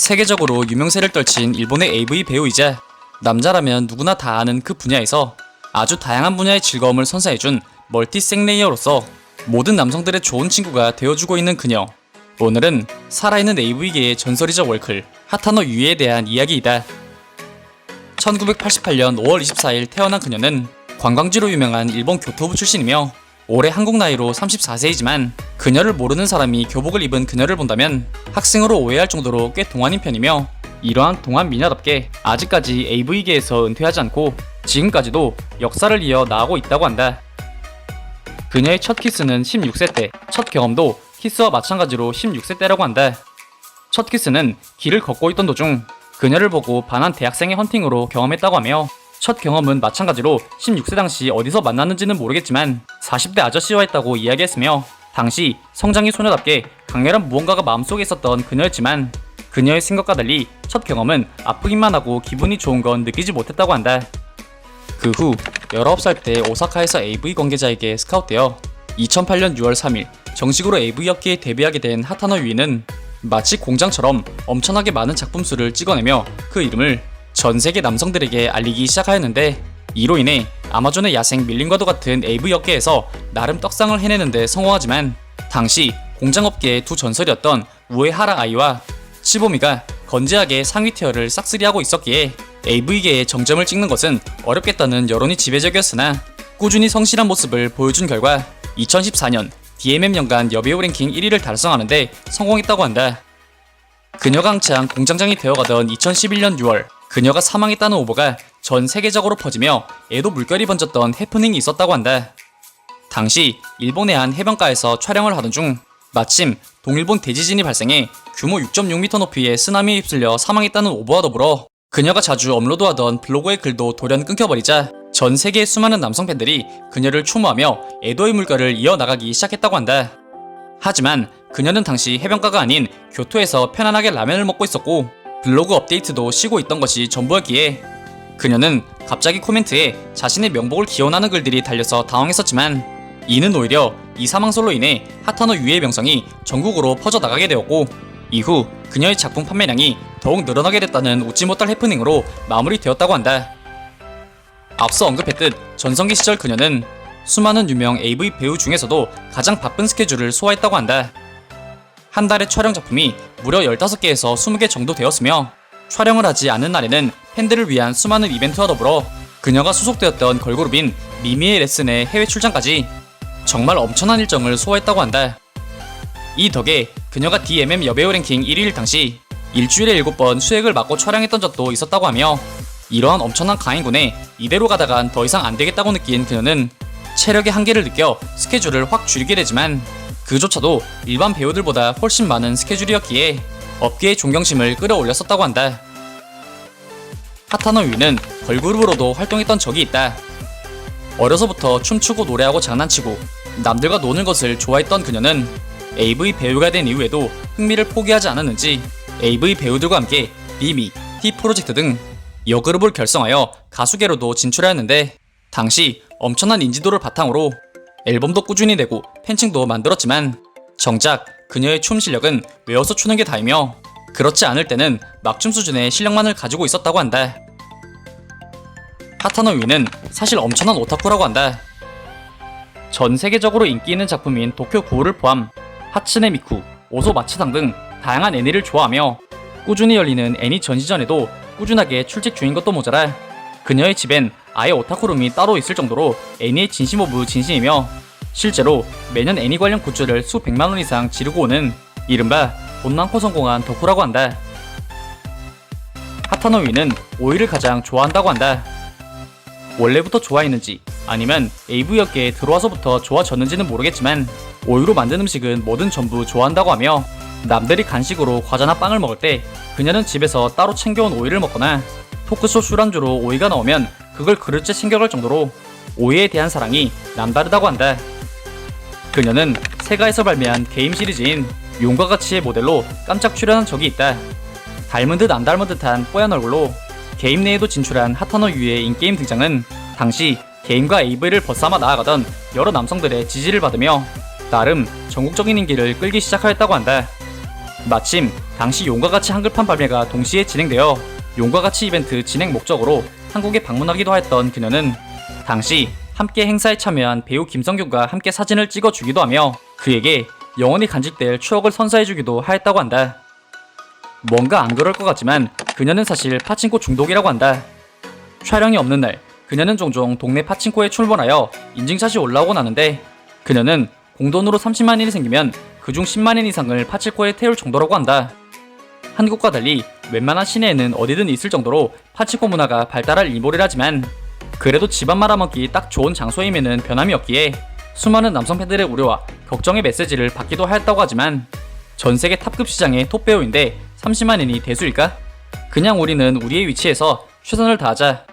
세계적으로 유명세를 떨친 일본의 AV 배우이자 남자라면 누구나 다 아는 그 분야에서 아주 다양한 분야의 즐거움을 선사해준 멀티 생레이어로서 모든 남성들의 좋은 친구가 되어주고 있는 그녀. 오늘은 살아있는 AV계의 전설이자 월클 하타노 유이에 대한 이야기이다. 1988년 5월 24일 태어난 그녀는 관광지로 유명한 일본 교토부 출신이며 올해 한국 나이로 34세이지만 그녀를 모르는 사람이 교복을 입은 그녀를 본다면 학생으로 오해할 정도로 꽤 동안인 편이며 이러한 동안 미녀답게 아직까지 AV계에서 은퇴하지 않고 지금까지도 역사를 이어 나가고 있다고 한다. 그녀의 첫 키스는 16세 때, 첫 경험도 키스와 마찬가지로 16세 때라고 한다. 첫 키스는 길을 걷고 있던 도중 그녀를 보고 반한 대학생의 헌팅으로 경험했다고 하며 첫 경험은 마찬가지로 16세 당시 어디서 만났는지는 모르겠지만 40대 아저씨와 했다고 이야기했으며 당시 성장기 소녀답게 강렬한 무언가가 마음속에 있었던 그녀였지만 그녀의 생각과 달리 첫 경험은 아프기만 하고 기분이 좋은 건 느끼지 못했다고 한다. 그 후 19살 때 오사카에서 AV 관계자에게 스카웃되어 2008년 6월 3일 정식으로 AV 업계에 데뷔하게 된 하타노 유이는 마치 공장처럼 엄청나게 많은 작품 수를 찍어내며 그 이름을 전 세계 남성들에게 알리기 시작하였는데 이로 인해 아마존의 야생 밀림과도 같은 AV 업계에서 나름 떡상을 해내는데 성공하지만 당시 공장업계의 두 전설이었던 우에하라 아이와 시보미가 건재하게 상위 티어를 싹쓸이하고 있었기에 AV계의 정점을 찍는 것은 어렵겠다는 여론이 지배적이었으나 꾸준히 성실한 모습을 보여준 결과 2014년 DMM 연간 여배우 랭킹 1위를 달성하는데 성공했다고 한다. 그녀가 한창 공장장이 되어가던 2011년 6월 그녀가 사망했다는 오보가 전 세계적으로 퍼지며 애도 물결이 번졌던 해프닝이 있었다고 한다. 당시 일본의 한 해변가에서 촬영을 하던 중 마침 동일본 대지진이 발생해 규모 6.6m 높이의 쓰나미에 휩쓸려 사망했다는 오보와 더불어 그녀가 자주 업로드하던 블로그의 글도 돌연 끊겨버리자 전 세계의 수많은 남성 팬들이 그녀를 추모하며 애도의 물결을 이어나가기 시작했다고 한다. 하지만 그녀는 당시 해변가가 아닌 교토에서 편안하게 라면을 먹고 있었고 블로그 업데이트도 쉬고 있던 것이 전부였기에 그녀는 갑자기 코멘트에 자신의 명복을 기원하는 글들이 달려서 당황했었지만 이는 오히려 이 사망설로 인해 하타노 유이의 명성이 전국으로 퍼져나가게 되었고 이후 그녀의 작품 판매량이 더욱 늘어나게 됐다는 웃지 못할 해프닝으로 마무리되었다고 한다. 앞서 언급했듯 전성기 시절 그녀는 수많은 유명 AV 배우 중에서도 가장 바쁜 스케줄을 소화했다고 한다. 한 달의 촬영 작품이 무려 15개에서 20개 정도 되었으며 촬영을 하지 않은 날에는 팬들을 위한 수많은 이벤트와 더불어 그녀가 소속되었던 걸그룹인 미미의 레슨의 해외 출장까지 정말 엄청난 일정을 소화했다고 한다. 이 덕에 그녀가 DMM 여배우 랭킹 1위일 당시 일주일에 7번 수액을 맞고 촬영했던 적도 있었다고 하며 이러한 엄청난 강인군에 이대로 가다간 더 이상 안되겠다고 느낀 그녀는 체력의 한계를 느껴 스케줄을 확 줄이게 되지만 그조차도 일반 배우들보다 훨씬 많은 스케줄이었기에 업계의 존경심을 끌어올렸었다고 한다. 하타노 유이는 걸그룹으로도 활동했던 적이 있다. 어려서부터 춤추고 노래하고 장난치고 남들과 노는 것을 좋아했던 그녀는 AV 배우가 된 이후에도 흥미를 포기하지 않았는지 AV 배우들과 함께 미미, T 프로젝트 등 여그룹을 결성하여 가수계로도 진출하였는데 당시 엄청난 인지도를 바탕으로 앨범도 꾸준히 내고 팬층도 만들었지만 정작 그녀의 춤 실력은 외워서 추는 게 다이며 그렇지 않을 때는 막춤 수준의 실력만을 가지고 있었다고 한다. 하타노 유이는 사실 엄청난 오타쿠라고 한다. 전 세계적으로 인기 있는 작품인 도쿄 구호를 포함 하츠네 미쿠, 오소 마츠상 등 다양한 애니를 좋아하며 꾸준히 열리는 애니 전시전에도 꾸준하게 출席중인 것도 모자라 그녀의 집엔 아예 오타쿠룸이 따로 있을 정도로 애니의 진심 오브 진심이며 실제로 매년 애니 관련 굿즈를 수백만원 이상 지르고 오는 이른바 돈 많고 성공한 덕후라고 한다. 하타노 유이는 오이를 가장 좋아한다고 한다. 원래부터 좋아했는지 아니면 AV 업계에 들어와서부터 좋아졌는지는 모르겠지만 오이로 만든 음식은 뭐든 전부 좋아한다고 하며 남들이 간식으로 과자나 빵을 먹을 때 그녀는 집에서 따로 챙겨온 오이를 먹거나 토크쇼 술안주로 오이가 나오면 그걸 그릇째 챙겨갈 정도로 오이에 대한 사랑이 남다르다고 한다. 그녀는 세가에서 발매한 게임 시리즈인 용과 같이의 모델로 깜짝 출연한 적이 있다. 닮은 듯 안 닮은 듯한 뽀얀 얼굴로 게임 내에도 진출한 하타노 유이의 인게임 등장은 당시 게임과 AV를 벗삼아 나아가던 여러 남성들의 지지를 받으며 나름 전국적인 인기를 끌기 시작하였다고 한다. 마침 당시 용과 같이 한글판 발매가 동시에 진행되어 용과 같이 이벤트 진행 목적으로 한국에 방문하기도 했던 그녀는 당시 함께 행사에 참여한 배우 김성균과 함께 사진을 찍어주기도 하며 그에게 영원히 간직될 추억을 선사해주기도 하였다고 한다. 뭔가 안 그럴 것 같지만 그녀는 사실 파친코 중독이라고 한다. 촬영이 없는 날 그녀는 종종 동네 파친코에 출몰하여 인증샷이 올라오곤 하는데 그녀는 공돈으로 30만원이 생기면 그중 10만원 이상을 파친코에 태울 정도라고 한다. 한국과 달리 웬만한 시내에는 어디든 있을 정도로 파친코 문화가 발달할 이몰이라지만 그래도 집안 말아먹기 딱 좋은 장소임에는 변함이 없기에 수많은 남성 팬들의 우려와 걱정의 메시지를 받기도 하였다고 하지만 전세계 탑급 시장의 톱배우인데 30만원이 대수일까? 그냥 우리는 우리의 위치에서 최선을 다하자.